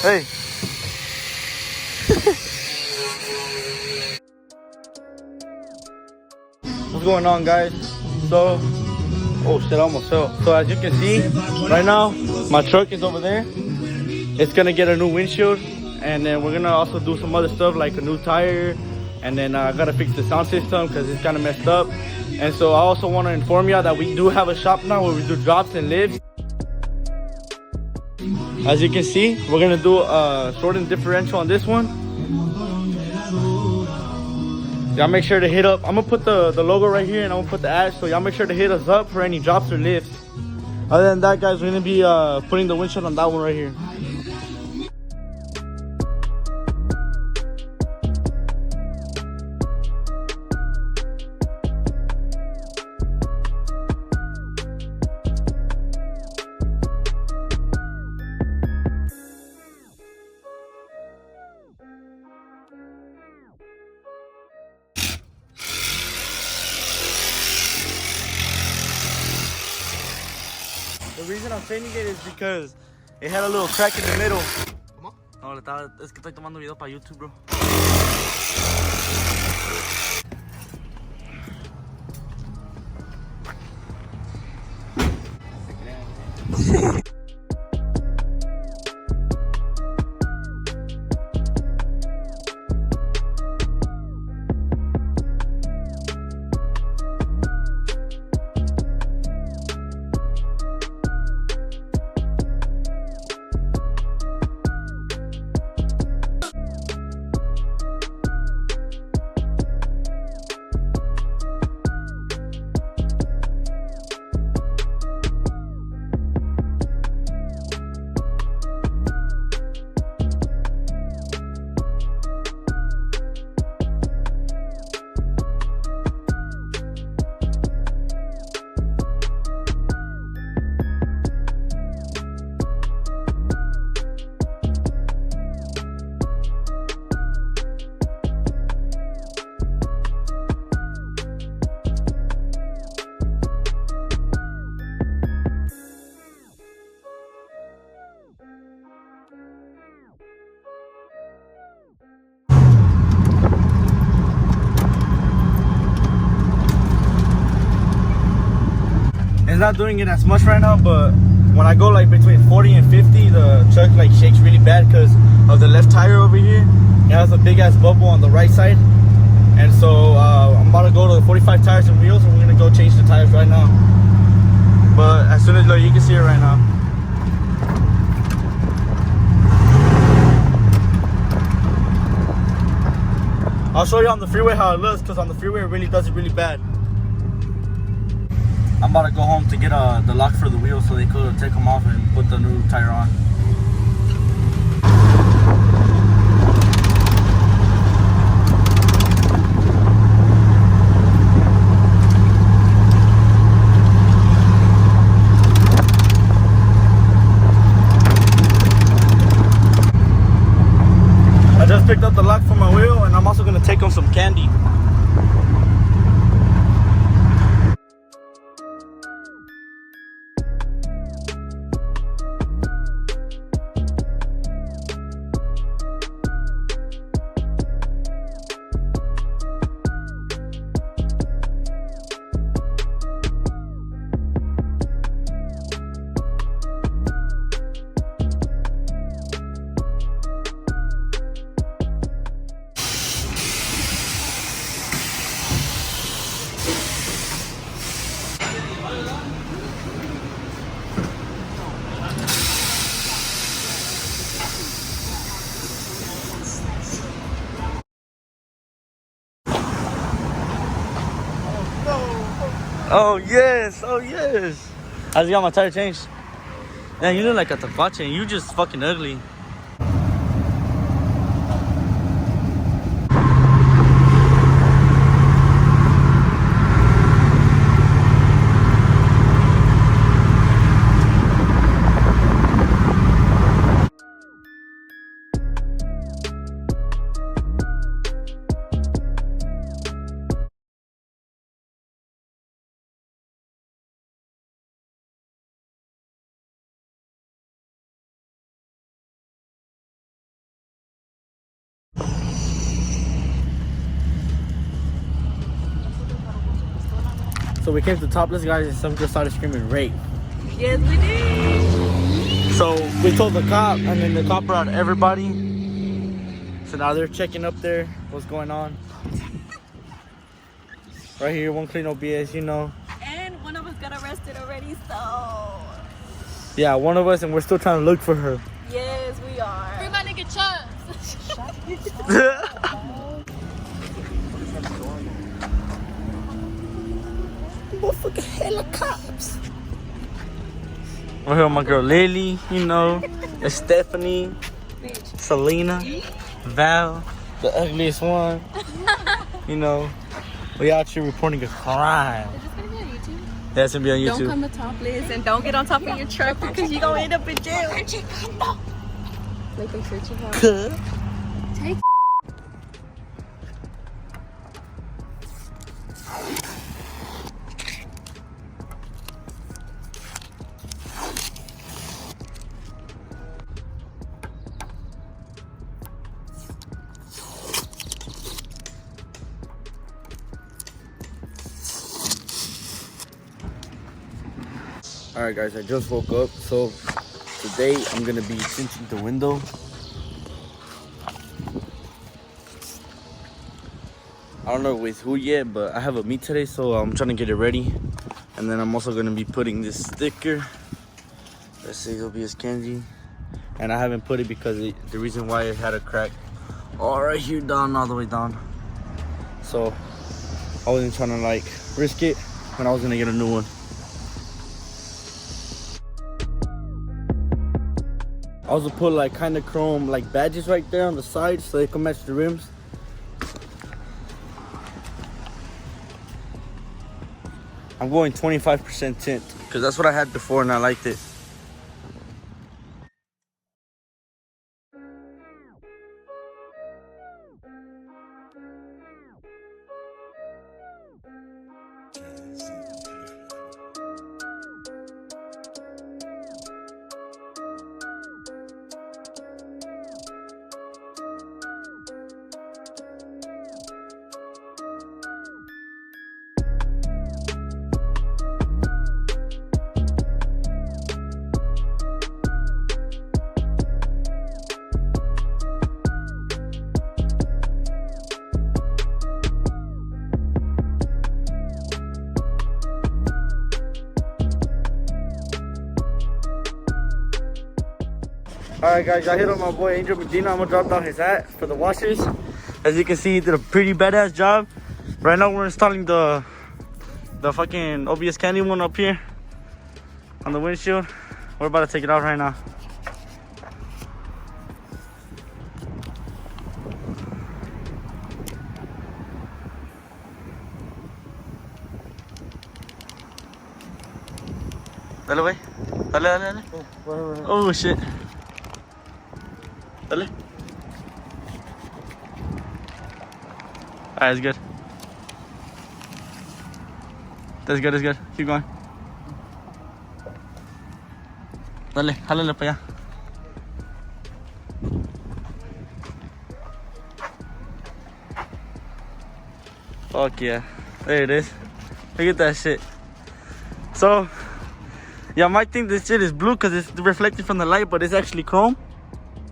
Hey. What's going on, guys? So, oh shit, I almost fell. So as you can see, right now, my truck is over there. It's gonna get a new windshield, and then we're gonna also do some other stuff like a new tire, and then I gotta fix the sound system because it's kind of messed up. And so I also want to inform y'all that we do have a shop now where we do drops and lifts. As you can see, we're gonna do a shortened differential on this one. Y'all make sure to hit up. I'm gonna put the logo right here, and I'm gonna put the ad, so y'all make sure to hit us up for any drops or lifts. Other than that, guys, we're gonna be putting the windshield on that one right here. The reason I'm changing it is because it had a little crack in the middle. No, es que estoy tomando video para YouTube, bro. It's not doing it as much right now, but when I go like between 40 and 50, the truck like shakes really bad because of the left tire over here. It has a big ass bubble on the right side, and so I'm about to go to the 45 tires and wheels, and we're gonna go change the tires right now. But as soon as you can see it right now. I'll show you on the freeway how it looks, because on the freeway it really does it really bad. I'm about to go home to get the lock for the wheels so they could take them off and put the new tire on. I just picked up the lock for my wheel, and I'm also going to take them some candy. Oh yes, oh yes. I just got my tire changed. Man, you look like a tapache and you just fucking ugly. So we came to Topless, guys, and some girl started screaming rape. Yes, we did. So we told the cop, and then the cop brought everybody. So now they're checking up there what's going on. Right here, one clean OBS, you know. And one of us got arrested already, so. Yeah, one of us, and we're still trying to look for her. Yes, we are. Free my nigga Chubbs. Motherfucking hella cops. We're here with my girl Lily, you know, and Stephanie, Selena, Val, the ugliest one. You know, we out here reporting a crime. Is this gonna be on YouTube? Yeah, it's gonna be on YouTube. Don't come to Topless and don't get on top of your truck because you're gonna end up in jail. Like they search you out. Take. Alright guys, I just woke up, so today I'm gonna be tinting the window. I don't know with who yet, but I have a meet today, so I'm trying to get it ready. And then I'm also gonna be putting this sticker that says OBS Kenji. And I haven't put it because the reason why it had a crack all right here down, all the way down. So I wasn't trying to like risk it when I was gonna get a new one. I also put like kind of chrome like badges right there on the side so they can match the rims. I'm going 25% tint because that's what I had before and I liked it. Alright guys, I hit up my boy Angel Medina. I'm gonna drop down his hat for the washers. As you can see, he did a pretty badass job. Right now we're installing the fucking OBS candy one up here on the windshield. We're about to take it off right now. Dale, güey. Dale, dale, dale. Oh, shit. Dale. Alright, that's good. That's good, that's good. Keep going. Dale, jálale para allá. Fuck yeah. There it is. Look at that shit. So, yeah, I might think this shit is blue because it's reflecting from the light, but it's actually chrome.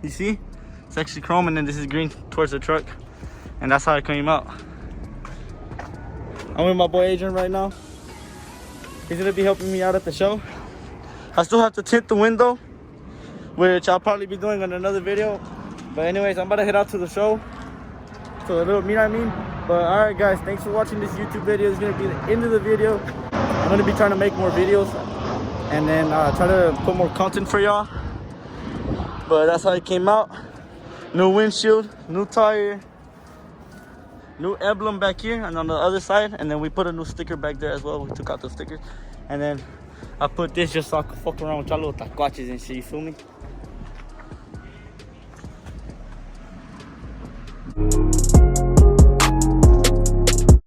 You see? It's actually chrome, and then this is green towards the truck. And that's how it came out. I'm with my boy Adrian right now. He's gonna be helping me out at the show. I still have to tint the window, which I'll probably be doing on another video. But anyways, I'm about to head out to the show. To the little meet, I mean. But alright guys, thanks for watching this YouTube video. It's gonna be the end of the video. I'm gonna be trying to make more videos and then try to put more content for y'all. But that's how it came out. New windshield, new tire, new emblem back here and on the other side, and then we put a new sticker back there as well. We took out the stickers, and then I put this just so I could fuck around with y'all little tacuaches and shit, you feel me?